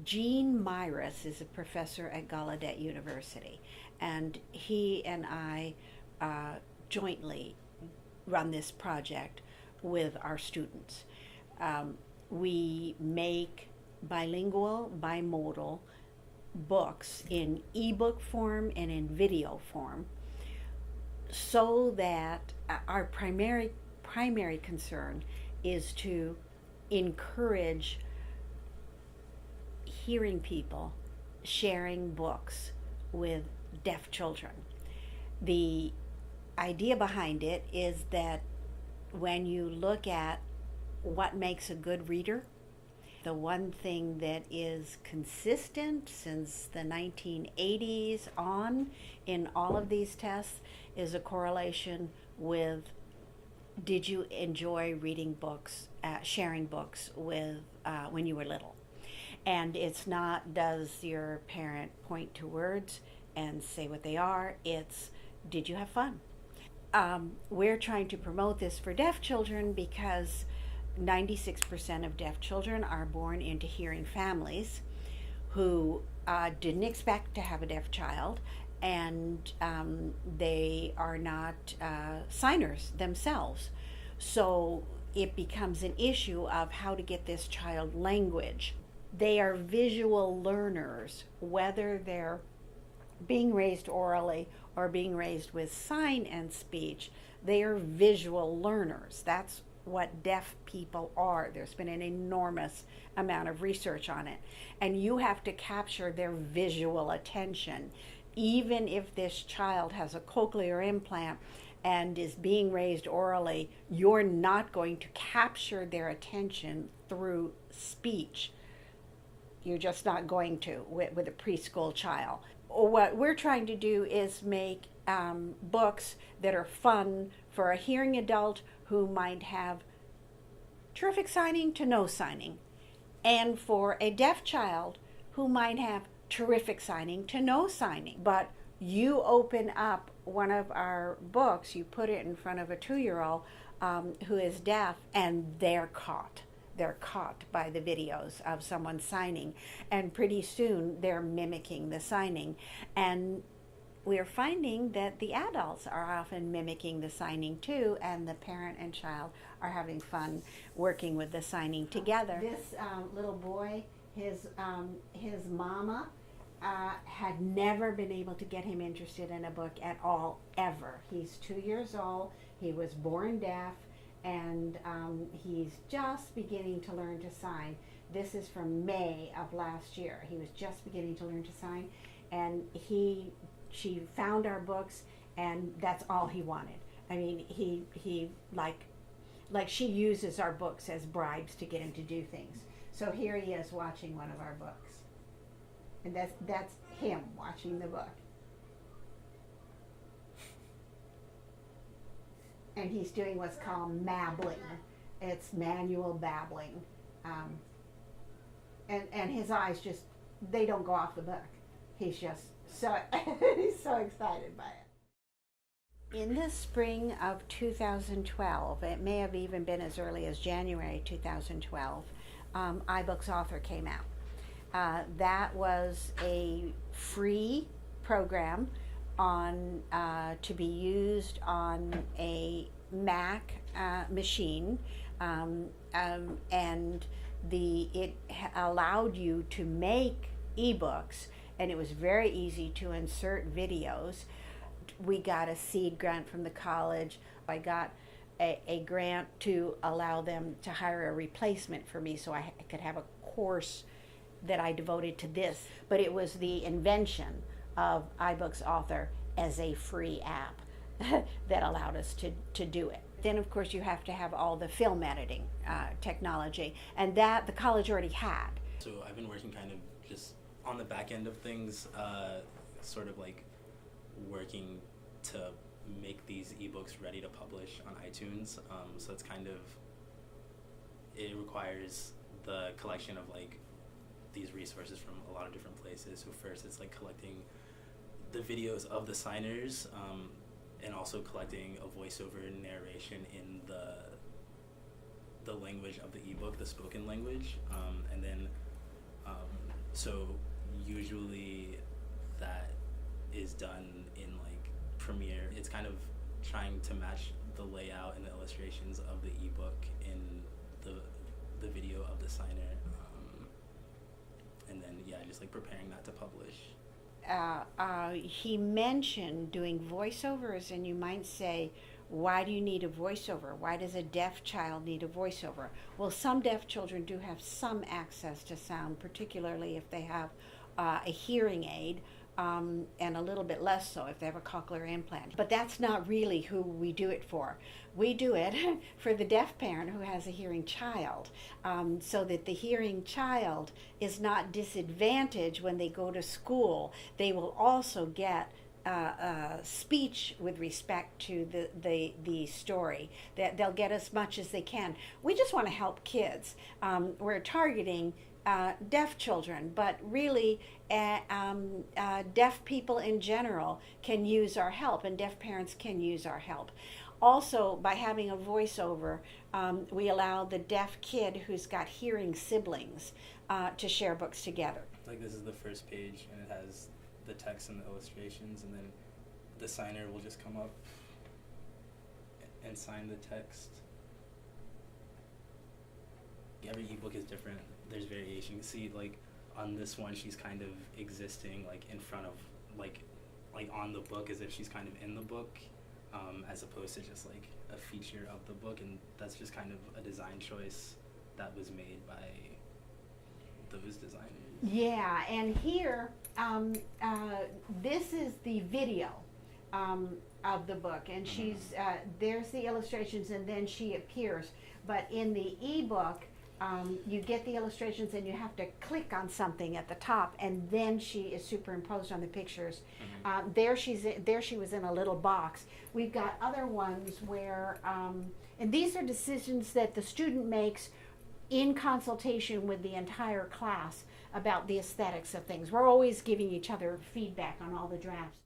Gene Myris is a professor at Gallaudet University, and he and I jointly run this project with our students. We make bilingual, bimodal books in ebook form and in video form, so that our primary concern is to encourage hearing people sharing books with deaf children. The idea behind it is that when you look at what makes a good reader, the one thing that is consistent since the 1980s on in all of these tests is a correlation with, did you enjoy reading books, sharing books with when you were little? And it's not, does your parent point to words and say what they are? It's, did you have fun? We're trying to promote this for deaf children because 96% of deaf children are born into hearing families who didn't expect to have a deaf child, and they are not signers themselves. So it becomes an issue of how to get this child language. They are visual learners, whether they're being raised orally or being raised with sign and speech. They are visual learners. That's what deaf people are. There's been an enormous amount of research on it. And you have to capture their visual attention. Even if this child has a cochlear implant and is being raised orally, you're not going to capture their attention through speech. You're just not going to with a preschool child. What we're trying to do is make books that are fun for a hearing adult who might have terrific signing to no signing, and for a deaf child who might have terrific signing to no signing. But you open up one of our books, you put it in front of a 2-year-old who is deaf, and they're caught. They're caught by the videos of someone signing, and pretty soon they're mimicking the signing. And we're finding that the adults are often mimicking the signing too, and the parent and child are having fun working with the signing together. This little boy, his mama had never been able to get him interested in a book at all, ever. He's 2 years old, he was born deaf, and he's just beginning to learn to sign. This is from May of last year. He was just beginning to learn to sign, and she found our books, and that's all he wanted. I mean, he like she uses our books as bribes to get him to do things. So here he is watching one of our books, and that's him watching the book. And he's doing what's called mabbling. It's manual babbling. And his eyes just, they don't go off the book. He's just so, he's so excited by it. In the spring of 2012, it may have even been as early as January 2012, iBook's Author came out. That was a free program on to be used on a Mac machine, and it allowed you to make ebooks, and it was very easy to insert videos. We got a seed grant from the college. I got a grant to allow them to hire a replacement for me so I could have a course that I devoted to this. But it was the invention of iBook's Author as a free app that allowed us to do it. Then of course you have to have all the film editing technology, and that the college already had. So I've been working kind of just on the back end of things, sort of like working to make these ebooks ready to publish on iTunes. So it's kind of, it requires the collection of like these resources from a lot of different places. So first it's like collecting the videos of the signers, and also collecting a voiceover narration in the language of the ebook, the spoken language, and then So usually that is done in like Premiere. It's kind of trying to match the layout and the illustrations of the ebook in the video of the signer, and then just like preparing that to publish. He mentioned doing voiceovers, and you might say, why do you need a voiceover? Why does a deaf child need a voiceover? Well, some deaf children do have some access to sound, particularly if they have a hearing aid, and a little bit less so if they have a cochlear implant. But that's not really who we do it for. We do it for the deaf parent who has a hearing child, so that the hearing child is not disadvantaged when they go to school. They will also get speech with respect to the story. That they'll get as much as they can. We just want to help kids. We're targeting deaf children, but really deaf people in general can use our help, and deaf parents can use our help. Also, by having a voiceover, we allow the deaf kid who's got hearing siblings to share books together. Like, this is the first page, and it has the text and the illustrations, and then the signer will just come up and sign the text. Every ebook is different. There's variation. You see, like, on this one, she's kind of existing, like, in front of, like on the book, as if she's kind of in the book, as opposed to just, like, a feature of the book, and that's just kind of a design choice that was made by those designers. Yeah, and here, this is the video of the book, and she's there's the illustrations, and then she appears. But in the ebook, you get the illustrations, and you have to click on something at the top, and then she is superimposed on the pictures. There she was in a little box. We've got other ones where, and these are decisions that the student makes in consultation with the entire class about the aesthetics of things. We're always giving each other feedback on all the drafts.